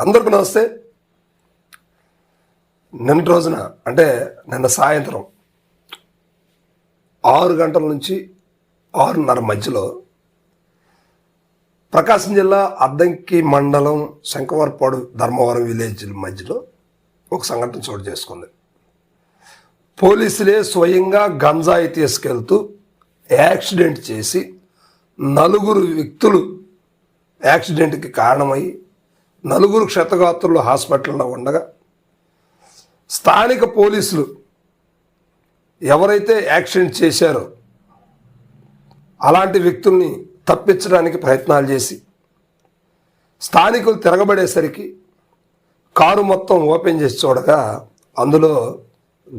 అందరికీ నమస్తే. నిన్నటి రోజున అంటే నిన్న సాయంత్రం 6 గంటల నుంచి 6:30 మధ్యలో ప్రకాశం జిల్లా అద్దంకి మండలం శంకవరపాడు ధర్మవరం విలేజ్ మధ్యలో ఒక సంఘటన చోటు చేసుకుంది. పోలీసులే స్వయంగా గంజాయి తీసుకెళ్తూ యాక్సిడెంట్ చేసి 4 వ్యక్తులు యాక్సిడెంట్కి కారణమై 4 క్షతగాత్రులు హాస్పిటల్లో ఉండగా స్థానిక పోలీసులు ఎవరైతే యాక్సిడెంట్ చేశారో అలాంటి వ్యక్తుల్ని తప్పించడానికి ప్రయత్నాలు చేసి స్థానికులు తిరగబడేసరికి కారు మొత్తం ఓపెన్ చేసి చూడగా అందులో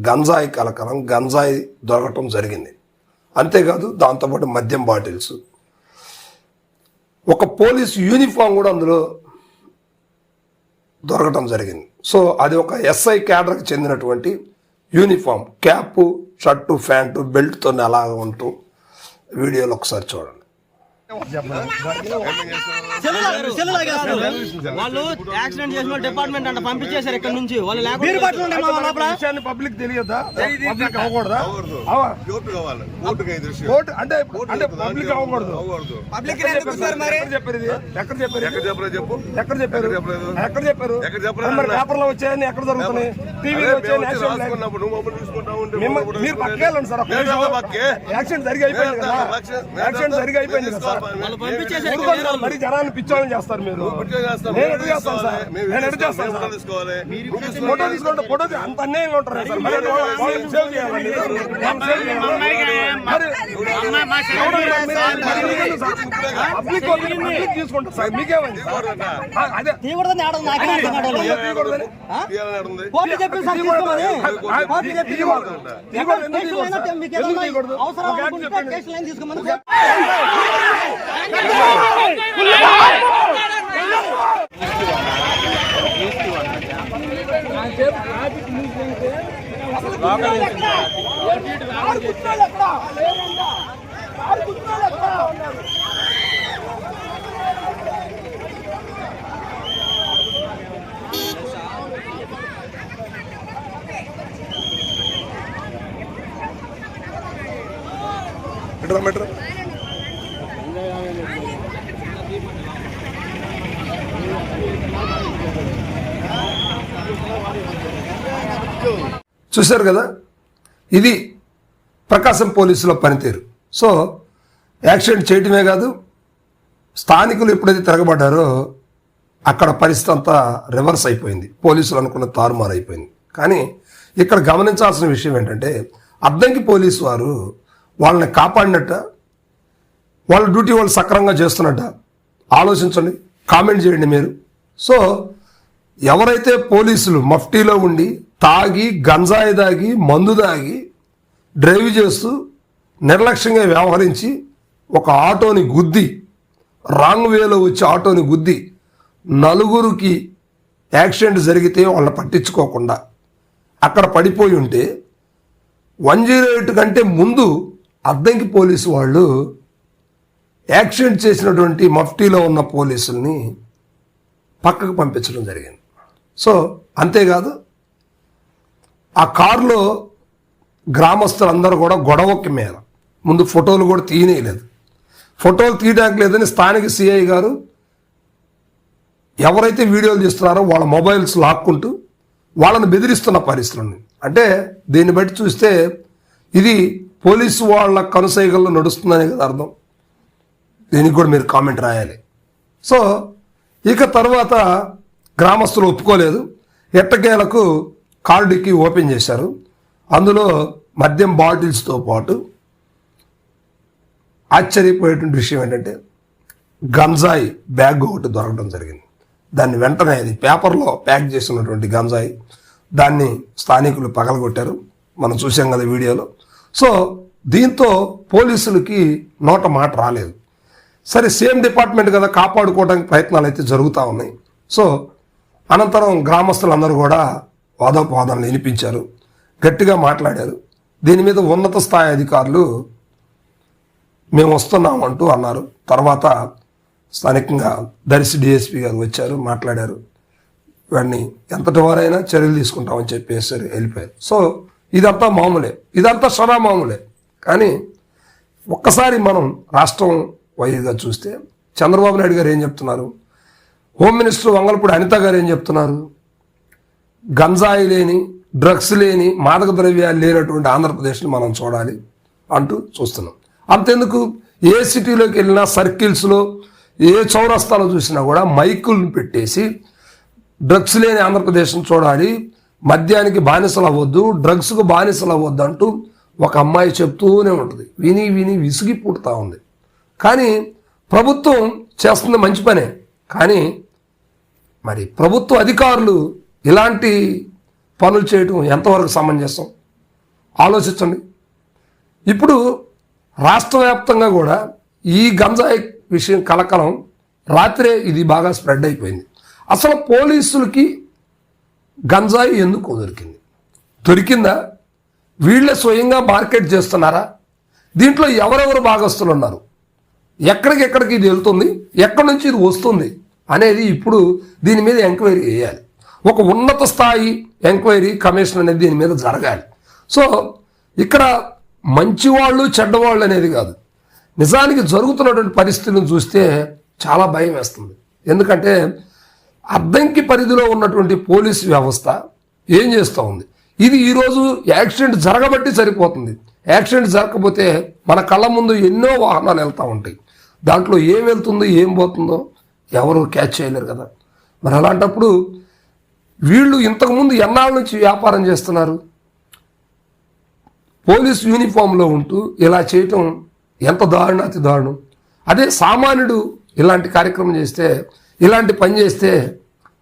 గంజాయి కలకలం గంజాయి దొరకటం జరిగింది. అంతేకాదు దాంతోపాటు మద్యం బాటిల్స్, ఒక పోలీసు యూనిఫామ్ కూడా అందులో దొరకటం జరిగింది. సో అది ఒక ఎస్ఐ క్యాడర్కి చెందినటువంటి యూనిఫామ్, క్యాప్, షర్టు, ప్యాంటు, బెల్ట్తో అలా ఉంటూ వీడియోలో ఒకసారి చూడండి. వాళ్ళు యాక్సిడెంట్ చేసిన డిపార్ట్మెంట్ అంటే పంపించేశారు ఇక్కడ నుంచి. వాళ్ళు పబ్లిక్ తెలియదా? పబ్లిక్ అవ్వకూడదా? అంటే పబ్లిక్ అవ్వకూడదు. ఎక్కడ చెప్పారు? పేపర్ లో వచ్చాయని ఎక్కడ జరుగుతున్నాయి? టీవీలో వచ్చాయని మీరు పక్కెళ్ళండి సార్. యాక్సిడెంట్ జరిగి అయిపోయింది కదా. యాక్సిడెంట్ జరిగి అయిపోయింది కదా సార్. మరి జనాన్ని పిచ్చోళ్ళని చేస్తారు మీరు. నేను ఎటు చేస్తాను సార్? నేను ఎటు చేస్తాను సార్? ఫోటో తీసుకుంటే ఫోటో అంత అన్యాయంగా ఉంటారు సార్. సేవ్ చేయాలండి. పబ్లిక్ తీసుకుంటారు సార్. మీకేమైంది? అదే మీటర్ చూశారు కదా, ఇది ప్రకాశం పోలీసుల పనితీరు. సో యాక్సిడెంట్ చేయటమే కాదు, స్థానికులు ఎప్పుడైతే తిరగబడ్డారో అక్కడ పరిస్థితి అంతా రివర్స్ అయిపోయింది. పోలీసులు అనుకున్న తారుమారు అయిపోయింది. కానీ ఇక్కడ గమనించాల్సిన విషయం ఏంటంటే, అద్దంకి పోలీసు వారు వాళ్ళని కాపాడినట్ట, వాళ్ళ డ్యూటీ వాళ్ళు సక్రమంగా చేస్తున్నట్ట ఆలోచించండి, కామెంట్ చేయండి మీరు. సో ఎవరైతే పోలీసులు మఫ్టీలో ఉండి తాగి గంజాయి దాగి మందు దాగి డ్రైవ్ చేస్తూ నిర్లక్ష్యంగా వ్యవహరించి ఒక ఆటోని గుద్ది, రాంగ్ వేలో వచ్చి ఆటోని గుద్ది 4 యాక్సిడెంట్ జరిగితే వాళ్ళని పట్టించుకోకుండా అక్కడ పడిపోయి ఉంటే 108 కంటే ముందు అద్దంకి పోలీసు వాళ్ళు యాక్సిడెంట్ చేసినటువంటి మఫ్టీలో ఉన్న పోలీసుల్ని పక్కకు పంపించడం జరిగింది. సో అంతేకాదు, ఆ కారులో గ్రామస్తులందరూ కూడా గొడవకి మీద ముందు ఫోటోలు కూడా తీయలేదు. ఫోటోలు తీయడానికి లేదని స్థానిక సిఐ గారు ఎవరైతే వీడియోలు తీస్తున్నారో వాళ్ళ మొబైల్స్ లాక్కుంటూ వాళ్ళని బెదిరిస్తున్న పరిస్థితులు. అంటే దీన్ని బట్టి చూస్తే ఇది పోలీసు వాళ్ళ కనుసైగల్లో నడుస్తుందనే కదా అర్థం. దీనికి కూడా మీరు కామెంట్ రాయాలి. సో ఇక తర్వాత గ్రామస్తులు ఒప్పుకోలేదు. ఎట్టకేలకు కారు డిక్కీ ఓపెన్ చేశారు. అందులో మద్యం బాటిల్స్తో పాటు ఆశ్చర్యపోయేటువంటి విషయం ఏంటంటే గంజాయి బ్యాగ్ ఒకటి దొరకడం జరిగింది. దాన్ని వెంటనే, అది పేపర్లో ప్యాక్ చేసినటువంటి గంజాయి, దాన్ని స్థానికులు పగలగొట్టారు. మనం చూసాం కదా వీడియోలో. సో దీంతో పోలీసులకి నోట మాట రాలేదు. సరే, సేమ్ డిపార్ట్మెంట్ కదా, కాపాడుకోవడానికి ప్రయత్నాలు అయితే జరుగుతూ ఉన్నాయి. సో అనంతరం గ్రామస్తులందరూ కూడా వాదోపవాదాలను వినిపించారు, గట్టిగా మాట్లాడారు. దీని మీద ఉన్నత స్థాయి అధికారులు మేము వస్తున్నామంటూ అన్నారు. తర్వాత స్థానికంగా దర్శి డిఎస్పీ గారు వచ్చారు, మాట్లాడారు. వాడిని ఎంతటి వారైనా చర్యలు తీసుకుంటామని చెప్పేసి వెళ్ళిపోయారు. సో ఇదంతా మామూలే, ఇదంతా సదా మామూలే. కానీ ఒక్కసారి మనం రాష్ట్రం వైజ్గా చూస్తే చంద్రబాబు నాయుడు గారు ఏం చెప్తున్నారు, హోమ్ మినిస్టర్ వంగలపూడి అనిత గారు ఏం చెప్తున్నారు, గంజాయి లేని, డ్రగ్స్ లేని, మాదక ద్రవ్యాలు లేనటువంటి ఆంధ్రప్రదేశ్ని మనం చూడాలి అంటూ చూస్తున్నాం. అంతెందుకు, ఏ సిటీలోకి వెళ్ళినా సర్కిల్స్లో ఏ చౌరస్తాలో చూసినా కూడా మైకులను పెట్టేసి డ్రగ్స్ లేని ఆంధ్రప్రదేశ్ని చూడాలి, మద్యానికి బానిసలు అవ్వద్దు, డ్రగ్స్కు బానిసలు అవ్వద్దు అంటూ ఒక అమ్మాయి చెప్తూనే ఉంటుంది. విని విని విసిగి పుడతా ఉంది. కానీ ప్రభుత్వం చేస్తున్న మంచి పనే. కానీ మరి ప్రభుత్వ అధికారులు ఇలాంటి పనులు చేయటం ఎంతవరకు సమంజసం ఆలోచించండి. ఇప్పుడు రాష్ట్ర వ్యాప్తంగా కూడా ఈ గంజాయి విషయం కలకలం రాత్రే ఇది బాగా స్ప్రెడ్ అయిపోయింది. అసలు పోలీసులకి గంజాయి ఎందుకు దొరికిందా? వీళ్ళే స్వయంగా మార్కెట్ చేస్తున్నారా? దీంట్లో ఎవరెవరు భాగస్తులు ఉన్నారు? ఎక్కడికెక్కడికి ఇది వెళ్తుంది, ఎక్కడి నుంచి ఇది వస్తుంది అనేది ఇప్పుడు దీని మీద ఎంక్వైరీ చేయాలి. ఒక ఉన్నత స్థాయి ఎంక్వైరీ కమిషన్ అనేది దీని మీద జరగాలి. సో ఇక్కడ మంచివాళ్ళు చెడ్డవాళ్ళు అనేది కాదు, నిజానికి జరుగుతున్నటువంటి పరిస్థితులను చూస్తే చాలా భయం వేస్తుంది. ఎందుకంటే అద్దంకి పరిధిలో ఉన్నటువంటి పోలీసు వ్యవస్థ ఏం చేస్తూ ఉంది, ఇది ఈరోజు యాక్సిడెంట్ జరగబట్టి సరిపోతుంది. యాక్సిడెంట్ జరగకపోతే మన కళ్ళ ముందు ఎన్నో వాహనాలు వెళ్తూ ఉంటాయి, దాంట్లో ఏం వెళ్తుందో ఏం పోతుందో ఎవరు క్యాచ్ చేయలేరు కదా. మరి అలాంటప్పుడు వీళ్ళు ఇంతకుముందు ఎన్నాళ్ళ నుంచి వ్యాపారం చేస్తున్నారు? పోలీస్ యూనిఫామ్లో ఉంటూ ఇలా చేయటం ఎంత దారుణ, అతి దారుణం. అదే సామాన్యుడు ఇలాంటి కార్యక్రమం చేస్తే, ఇలాంటి పని చేస్తే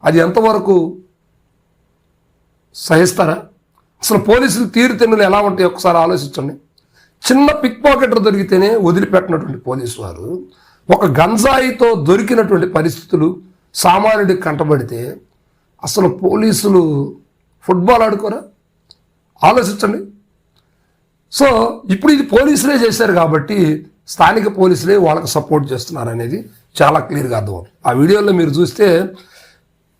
అది ఎంతవరకు సహిస్తారా? అసలు పోలీసులు తీరుతెన్నులు ఎలా ఉంటాయి ఒకసారి ఆలోచించండి. చిన్న పిక్ పాకెటర్ దొరికితేనే వదిలిపెట్టినటువంటి పోలీసు వారు ఒక గంజాయితో దొరికినటువంటి పరిస్థితులు సామాన్యుడికి కంటబడితే అసలు పోలీసులు ఫుట్బాల్ ఆడుకోరా? ఆలోచించండి. సో ఇప్పుడు ఇది పోలీసులే చేశారు కాబట్టి స్థానిక పోలీసులే వాళ్ళకి సపోర్ట్ చేస్తున్నారు అనేది చాలా క్లియర్గా అర్థమవుతుంది. ఆ వీడియోలో మీరు చూస్తే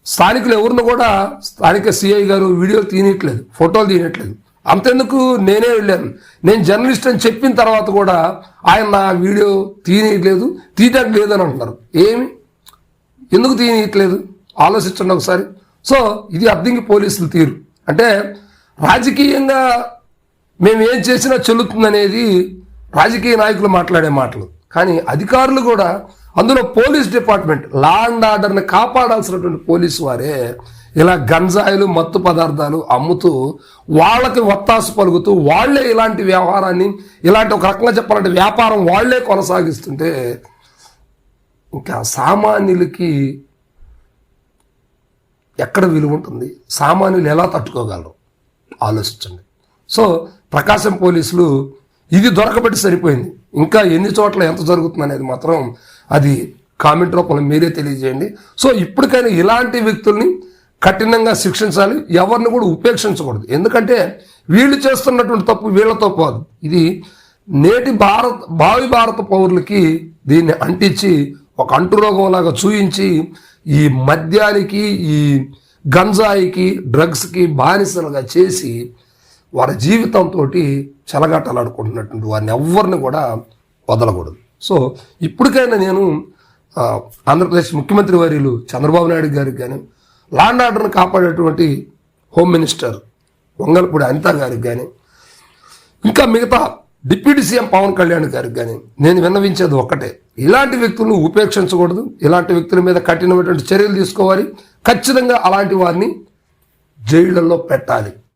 స్థానికులు ఎవరిని కూడా స్థానిక సిఐ గారు వీడియోలు తీయట్లేదు, ఫోటోలు తీయట్లేదు. అంతెందుకు, నేనే వెళ్ళాను, నేను జర్నలిస్ట్ అని చెప్పిన తర్వాత కూడా ఆయన నా వీడియో తీయట్లేదు, తీయటానికి లేదని అంటున్నారు. ఎందుకు తీయట్లేదు ఆలోచించండి ఒకసారి. సో ఇది అద్దంకి పోలీసులు తీరు. అంటే రాజకీయంగా మేము ఏం చేసినా చెల్లుతుందనేది రాజకీయ నాయకులు మాట్లాడే మాటలు. కానీ అధికారులు కూడా, అందులో పోలీస్ డిపార్ట్మెంట్, లా అండ్ ఆర్డర్ని కాపాడాల్సినటువంటి పోలీసు వారే ఇలా గంజాయిలు, మత్తు పదార్థాలు అమ్ముతూ వాళ్ళకి ఒత్తాసు పలుకుతూ వాళ్లే ఇలాంటి వ్యవహారాన్ని, ఇలాంటి ఒక రకంగా చెప్పాలంటే వ్యాపారం వాళ్లే కొనసాగిస్తుంటే ఇంకా సామాన్యులకి ఎక్కడ విలువ ఉంటుంది? సామాన్యులు ఎలా తట్టుకోగలరు ఆలోచించండి. సో ప్రకాశం పోలీసులు ఇది దొరకబట్టి సరిపోయింది. ఇంకా ఎన్ని చోట్ల ఎంత జరుగుతుంది అనేది మాత్రం అది కామెంట్ రూపంలో మీరే తెలియజేయండి. సో ఇప్పటికైనా ఇలాంటి వ్యక్తుల్ని కఠినంగా శిక్షించాలి, ఎవరిని కూడా ఉపేక్షించకూడదు. ఎందుకంటే వీళ్ళు చేస్తున్నటువంటి తప్పు వీళ్ళతో పోదు, ఇది నేటి భావి భారత పౌరులకి దీన్ని అంటించి ఒక అంటురోగంలాగా చూయించి ఈ మద్యానికి, ఈ గంజాయికి, డ్రగ్స్కి బానిసలుగా చేసి వారి జీవితంతో చెలగాటలాడుకుంటున్నటువంటి వారిని ఎవరిని కూడా వదలకూడదు. సో ఇప్పటికైనా నేను ఆంధ్రప్రదేశ్ ముఖ్యమంత్రి వర్యులు చంద్రబాబు నాయుడు గారికి కానీ, లా అండ్ ఆర్డర్ని కాపాడేటువంటి హోమ్ మినిస్టర్ వంగలపూడి అనిత గారికి కానీ, ఇంకా మిగతా డిప్యూటీ సీఎం పవన్ కళ్యాణ్ గారికి కానీ నేను విన్నవించేది ఒక్కటే, ఇలాంటి వ్యక్తులను ఉపేక్షించకూడదు. ఇలాంటి వ్యక్తుల మీద కఠినమైనటువంటి చర్యలు తీసుకోవాలి. ఖచ్చితంగా అలాంటి వారిని జైళ్లలో పెట్టాలి.